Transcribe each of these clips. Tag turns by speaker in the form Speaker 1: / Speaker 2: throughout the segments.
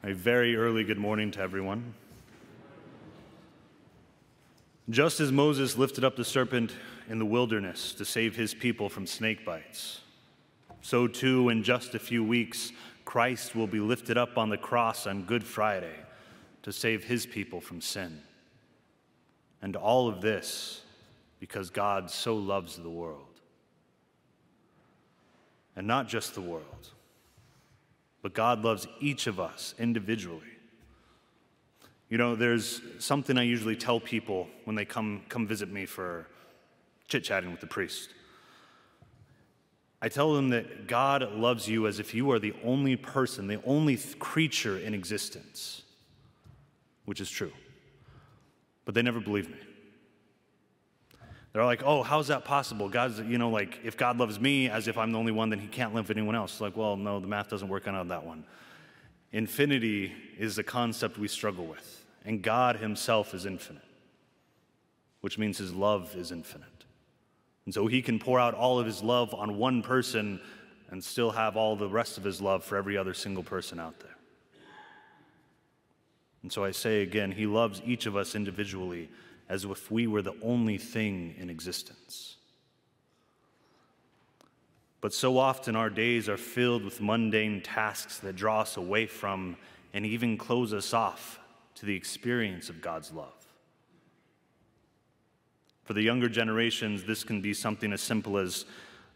Speaker 1: A very early good morning to everyone. Just as Moses lifted up the serpent in the wilderness to save his people from snake bites, so too in just a few weeks, Christ will be lifted up on the cross on Good Friday to save his people from sin. And all of this because God so loves the world. And not just the world, but God loves each of us individually. You know, there's something I usually tell people when they come visit me for chit-chatting with the priest. I tell them that God loves you as if you are the only person, the only creature in existence, which is true. But they never believe me. They're like, oh, how's that possible? God's, like, if God loves me as if I'm the only one, then he can't love anyone else. It's like, well, no, the math doesn't work out on that one. Infinity is the concept we struggle with, and God himself is infinite, which means his love is infinite. And so he can pour out all of his love on one person and still have all the rest of his love for every other single person out there. And so I say again, he loves each of us individually as if we were the only thing in existence. But so often our days are filled with mundane tasks that draw us away from and even close us off to the experience of God's love. For the younger generations, this can be something as simple as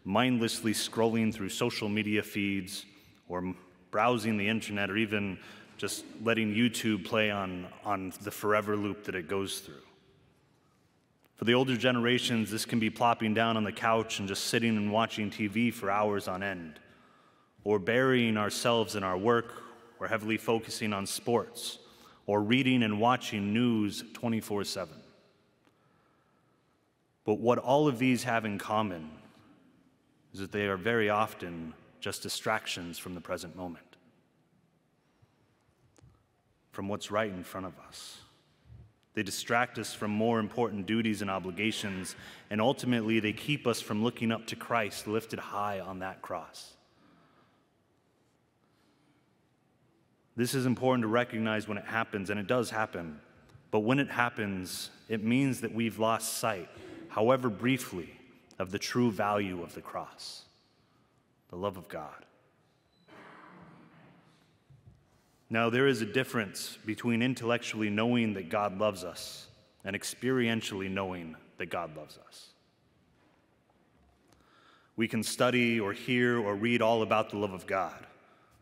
Speaker 1: mindlessly scrolling through social media feeds or browsing the internet or even just letting YouTube play on the forever loop that it goes through. For the older generations, this can be plopping down on the couch and just sitting and watching TV for hours on end, or burying ourselves in our work, or heavily focusing on sports, or reading and watching news 24/7. But what all of these have in common is that they are very often just distractions from the present moment, from what's right in front of us. They distract us from more important duties and obligations, and ultimately they keep us from looking up to Christ lifted high on that cross. This is important to recognize when it happens, and it does happen. But when it happens, it means that we've lost sight, however briefly, of the true value of the cross, the love of God. Now, there is a difference between intellectually knowing that God loves us and experientially knowing that God loves us. We can study or hear or read all about the love of God.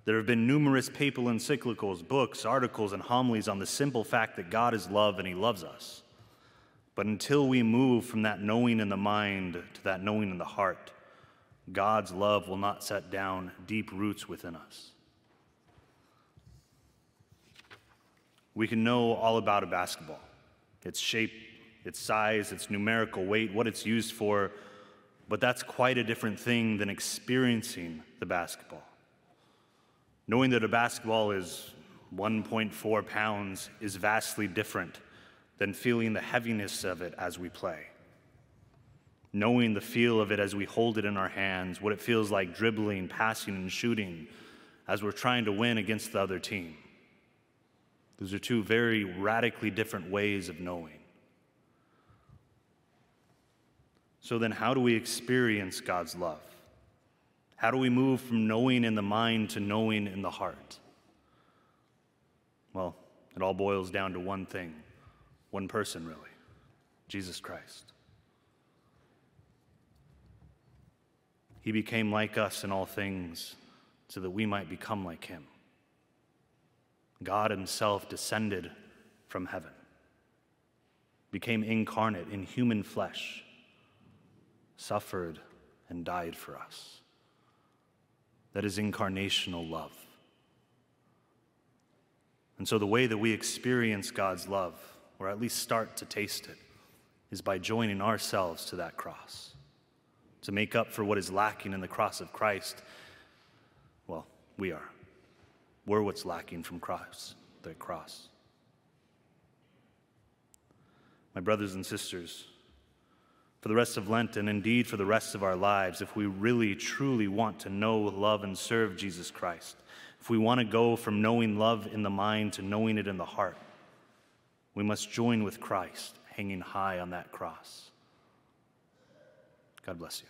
Speaker 1: There have been numerous papal encyclicals, books, articles, and homilies on the simple fact that God is love and he loves us. But until we move from that knowing in the mind to that knowing in the heart, God's love will not set down deep roots within us. We can know all about a basketball, its shape, its size, its numerical weight, what it's used for, but that's quite a different thing than experiencing the basketball. Knowing that a basketball is 1.4 pounds is vastly different than feeling the heaviness of it as we play. Knowing the feel of it as we hold it in our hands, what it feels like dribbling, passing, and shooting as we're trying to win against the other team. Those are two very radically different ways of knowing. So then how do we experience God's love? How do we move from knowing in the mind to knowing in the heart? Well, it all boils down to one thing, one person really, Jesus Christ. He became like us in all things so that we might become like him. God himself descended from heaven, became incarnate in human flesh, suffered and died for us. That is incarnational love. And so the way that we experience God's love, or at least start to taste it, is by joining ourselves to that cross. To make up for what is lacking in the cross of Christ, well, we are. We're what's lacking from the cross. My brothers and sisters, for the rest of Lent and indeed for the rest of our lives, if we really truly want to know, love, and serve Jesus Christ, If we want to go from knowing love in the mind to knowing it in the heart, we must join with Christ, hanging high on that cross. God bless you.